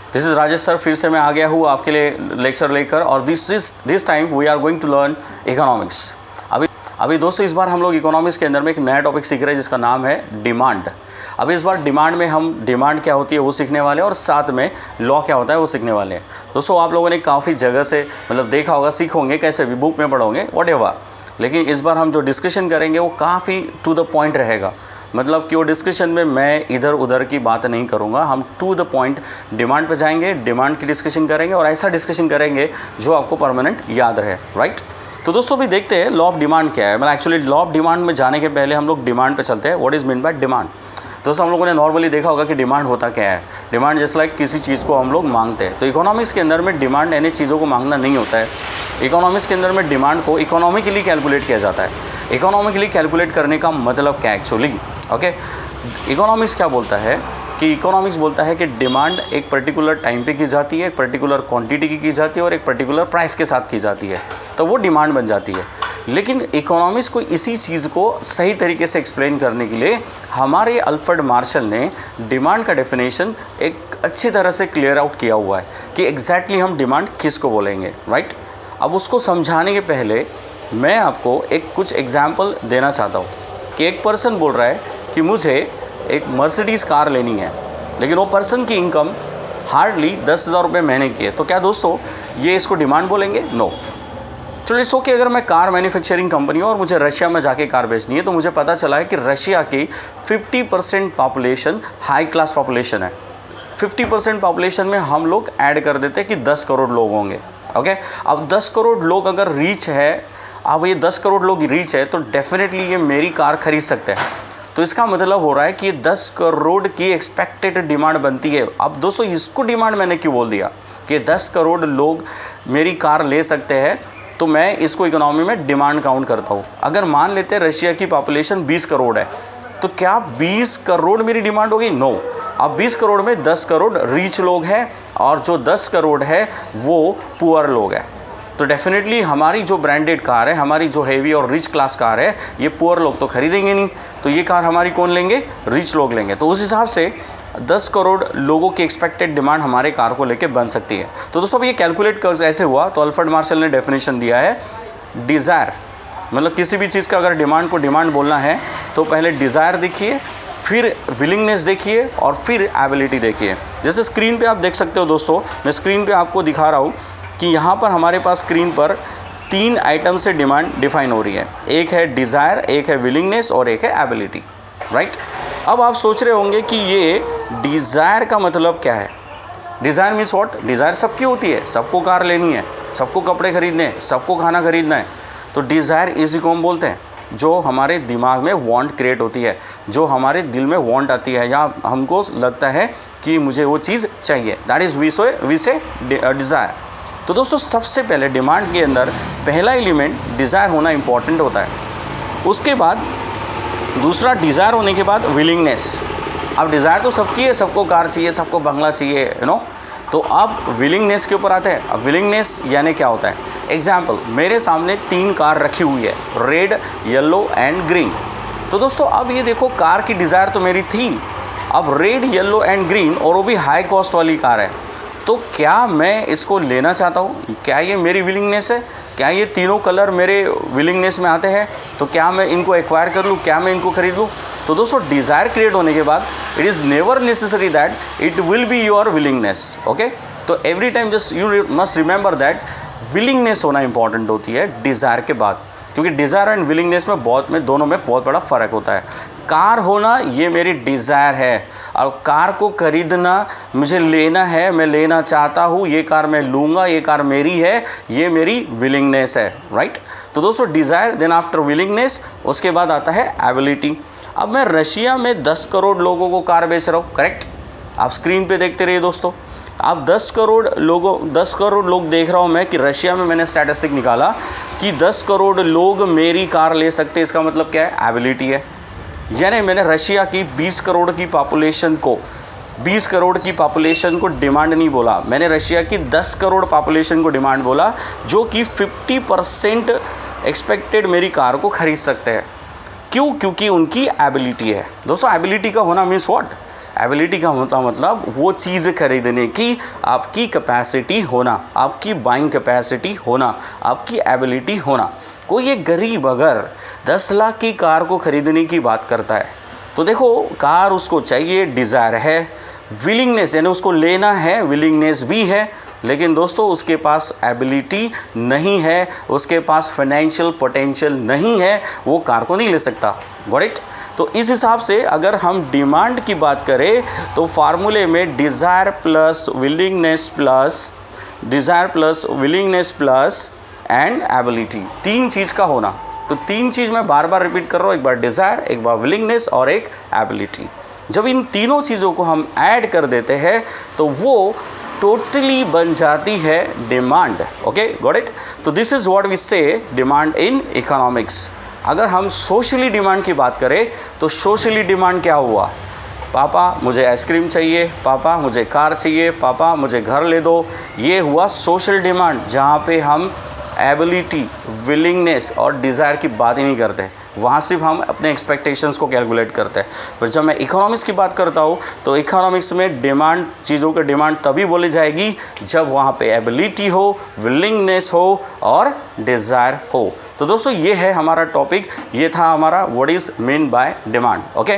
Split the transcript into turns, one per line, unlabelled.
This is Rajesh sir, फिर से मैं आ गया हूँ आपके लिए लेक्चर लेकर, और this time we are going to learn economics. अभी दोस्तों इस बार हम लोग इकोनॉमिक्स के अंदर में एक नया टॉपिक सीख रहे हैं जिसका नाम है डिमांड। अभी इस बार डिमांड में हम डिमांड क्या होती है वो सीखने वाले हैं, और साथ में लॉ क्या होता है वो सीखने वाले हैं। दोस्तों आप लोगों ने काफ़ी जगह से मतलब देखा होगा, सीखोगे कैसे भी, बुक में पढ़ोगे व्हाटएवर, लेकिन इस बार हम जो डिस्कशन करेंगे वो काफ़ी टू द पॉइंट रहेगा। मतलब कि वो डिस्कशन में मैं इधर उधर की बात नहीं करूँगा, हम टू द पॉइंट डिमांड पे जाएंगे, डिमांड की डिस्कशन करेंगे, और ऐसा डिस्कशन करेंगे जो आपको परमानेंट याद रहे, राइट। तो दोस्तों भी देखते हैं लॉ ऑफ डिमांड क्या है। मतलब एक्चुअली लॉ ऑफ डिमांड में जाने के पहले हम लोग डिमांड पे चलते हैं। What is mean by demand? दोस्तों हम लोगों ने नॉर्मली देखा होगा कि डिमांड होता क्या है। डिमांड जैसे लाइक किसी चीज़ को हम लोग मांगते हैं। तो इकोनॉमिक्स के अंदर में डिमांड यानी चीज़ों को मांगना नहीं होता है। इकोनॉमिक्स के अंदर में डिमांड को इकोनॉमिकली कैलकुलेट किया जाता है। इकोनॉमिकली कैलकुलेट करने का मतलब क्या एक्चुअली, ओके। इकोनॉमिक्स क्या बोलता है कि इकोनॉमिक्स बोलता है कि डिमांड एक पर्टिकुलर टाइम पे की जाती है, एक पर्टिकुलर क्वांटिटी की जाती है, और एक पर्टिकुलर प्राइस के साथ की जाती है, तो वो डिमांड बन जाती है। लेकिन इकोनॉमिक्स को इसी चीज़ को सही तरीके से एक्सप्लेन करने के लिए हमारे अल्फ्रेड मार्शल ने डिमांड का डेफिनेशन एक अच्छी तरह से क्लियर आउट किया हुआ है कि एग्जैक्टली हम डिमांड किस को बोलेंगे, राइट। अब उसको समझाने के पहले मैं आपको कुछ एग्जाम्पल देना चाहता हूँ कि एक पर्सन बोल रहा है कि मुझे एक मर्सिडीज़ कार लेनी है, लेकिन वो पर्सन की इनकम हार्डली 10,000 रुपये महीने की है। तो क्या दोस्तों ये इसको डिमांड बोलेंगे? नो। चलो इट्स ओके, अगर मैं कार मैन्युफैक्चरिंग कंपनी हूँ और मुझे रशिया में जाके कार बेचनी है, तो मुझे पता चला है कि रशिया की 50% पॉपुलेशन हाई क्लास पॉपुलेशन है। 50% पॉपुलेशन में हम लोग ऐड कर देते हैं कि 10 करोड़ लोग होंगे, ओके। अब 10 करोड़ लोग अगर रीच है, अब ये 10 करोड़ लोग रीच है, तो डेफिनेटली ये मेरी कार खरीद सकते हैं। तो इसका मतलब हो रहा है कि 10 करोड़ की एक्सपेक्टेड डिमांड बनती है। अब दोस्तों इसको डिमांड मैंने क्यों बोल दिया कि 10 करोड़ लोग मेरी कार ले सकते हैं, तो मैं इसको इकोनॉमी में डिमांड काउंट करता हूँ। अगर मान लेते हैं रशिया की पॉपुलेशन 20 करोड़ है, तो क्या 20 करोड़ मेरी डिमांड होगी? नो। अब 20 करोड़ में 10 करोड़ रीच लोग हैं, और जो 10 करोड़ है वो पुअर लोग हैं। तो डेफिनेटली हमारी जो ब्रांडेड कार है, हमारी जो हेवी और रिच क्लास कार है, ये पुअर लोग तो खरीदेंगे नहीं। तो ये कार हमारी कौन लेंगे? रिच लोग लेंगे। तो उस हिसाब से 10 करोड़ लोगों की एक्सपेक्टेड डिमांड हमारे कार को लेके बन सकती है। तो दोस्तों अब ये कैलकुलेट कैसे हुआ? तो अल्फ्रेड मार्शल ने डेफिनेशन दिया है डिज़ायर, मतलब किसी भी चीज़ का अगर डिमांड को डिमांड बोलना है तो पहले डिज़ायर देखिए, फिर विलिंगनेस देखिए, और फिर एबिलिटी देखिए। जैसे स्क्रीन पे आप देख सकते हो दोस्तों, मैं स्क्रीन पे आपको दिखा रहा हूँ कि यहाँ पर हमारे पास स्क्रीन पर 3 आइटम से डिमांड डिफाइन हो रही है। एक है डिज़ायर, एक है विलिंगनेस, और एक है एबिलिटी, राइट। अब आप सोच रहे होंगे कि ये डिज़ायर का मतलब क्या है? Desire means what? डिज़ायर सबकी होती है, सबको कार लेनी है, सबको कपड़े खरीदने हैं, सबको खाना खरीदना है। तो डिज़ायर इसी को हम बोलते हैं जो हमारे दिमाग में वांट क्रिएट होती है, जो हमारे दिल में वांट आती है, या हमको लगता है कि मुझे वो चीज़ चाहिए, दैट इज़ वी से डिज़ायर। तो दोस्तों सबसे पहले डिमांड के अंदर पहला एलिमेंट डिज़ायर होना इम्पॉर्टेंट होता है। उसके बाद दूसरा डिज़ायर होने के बाद विलिंगनेस। अब डिज़ायर तो सबकी है, सबको कार चाहिए, सबको बंगला चाहिए, यू नो। तो अब विलिंगनेस के ऊपर आते हैं। अब विलिंगनेस यानी क्या होता है? एग्जाम्पल, मेरे सामने 3 कार रखी हुई है, रेड, येलो एंड ग्रीन। तो दोस्तों अब ये देखो, कार की डिज़ायर तो मेरी थी, अब रेड, येलो एंड ग्रीन, और वो भी हाई कॉस्ट वाली कार है। तो क्या मैं इसको लेना चाहता हूँ? क्या ये मेरी विलिंगनेस है? क्या ये तीनों कलर मेरे विलिंगनेस में आते हैं? तो क्या मैं इनको एक्वायर कर लूँ? क्या मैं इनको खरीद लूँ? तो दोस्तों डिज़ायर क्रिएट होने के बाद it is never necessary that it will be your willingness, okay. तो every time just you must remember that willingness होना इंपॉर्टेंट होती है डिज़ायर के बाद, क्योंकि डिज़ायर एंड विलिंगनेस में दोनों में बहुत बड़ा फ़र्क होता है। कार होना ये मेरी डिज़ायर है, और कार को खरीदना मुझे लेना है, मैं लेना चाहता हूँ, ये कार मैं लूँगा, ये कार मेरी है, ये मेरी विलिंगनेस है, राइट। तो दोस्तों डिज़ायर, देन आफ्टर विलिंगनेस, उसके बाद आता है एबिलिटी। अब मैं रशिया में 10 करोड़ लोगों को कार बेच रहा हूँ, करेक्ट। आप स्क्रीन पे देखते रहिए दोस्तों, आप 10 करोड़ लोग देख रहा हूँ मैं कि रशिया में मैंने स्टैटिस्टिक निकाला कि 10 करोड़ लोग मेरी कार ले सकते हैं। इसका मतलब क्या है? एबिलिटी है। यानी मैंने रशिया की 20 करोड़ की पॉपुलेशन को डिमांड नहीं बोला, मैंने रशिया की 10 करोड़ पॉपुलेशन को डिमांड बोला, जो कि 50% एक्सपेक्टेड मेरी कार को खरीद सकते हैं। क्यों? क्योंकि उनकी एबिलिटी है। दोस्तों एबिलिटी का होना मीन्स व्हाट? एबिलिटी का मतलब वो चीज़ खरीदने की आपकी कैपेसिटी होना, आपकी बाइंग कैपेसिटी होना, आपकी एबिलिटी होना। कोई एक गरीब अगर 10 लाख की कार को खरीदने की बात करता है तो देखो कार उसको चाहिए, डिज़ायर है, विलिंगनेस यानी उसको लेना है, विलिंगनेस भी है, लेकिन दोस्तों उसके पास एबिलिटी नहीं है, उसके पास फाइनेंशियल पोटेंशियल नहीं है, वो कार को नहीं ले सकता। Got it? तो इस हिसाब से अगर हम डिमांड की बात करें तो फार्मूले में desire plus willingness plus and ability, 3 चीज़ का होना। तो 3 चीज़ मैं बार बार रिपीट कर रहा हूँ, एक बार डिज़ायर, एक बार विलिंगनेस और एक एबिलिटी। जब इन तीनों चीज़ों को हम ऐड कर देते हैं तो वो टोटली बन जाती है डिमांड। Okay, got it? तो दिस इज़ व्हाट वी से डिमांड इन इकोनॉमिक्स। अगर हम सोशली डिमांड की बात करें तो सोशली डिमांड क्या हुआ? पापा मुझे आइसक्रीम चाहिए, पापा मुझे कार चाहिए, पापा मुझे घर ले दो। ये हुआ सोशल डिमांड, जहाँ पे हम एबिलिटी, विलिंगनेस और डिज़ायर की बात ही नहीं करते, वहाँ सिर्फ हम अपने एक्सपेक्टेशंस को कैलकुलेट करते हैं। पर जब मैं इकोनॉमिक्स की बात करता हूँ तो इकोनॉमिक्स में डिमांड, चीज़ों की डिमांड तभी बोली जाएगी जब वहाँ पे एबिलिटी हो, विलिंगनेस हो और डिज़ायर हो। तो दोस्तों ये है हमारा टॉपिक, ये था हमारा what is mean by demand. Okay.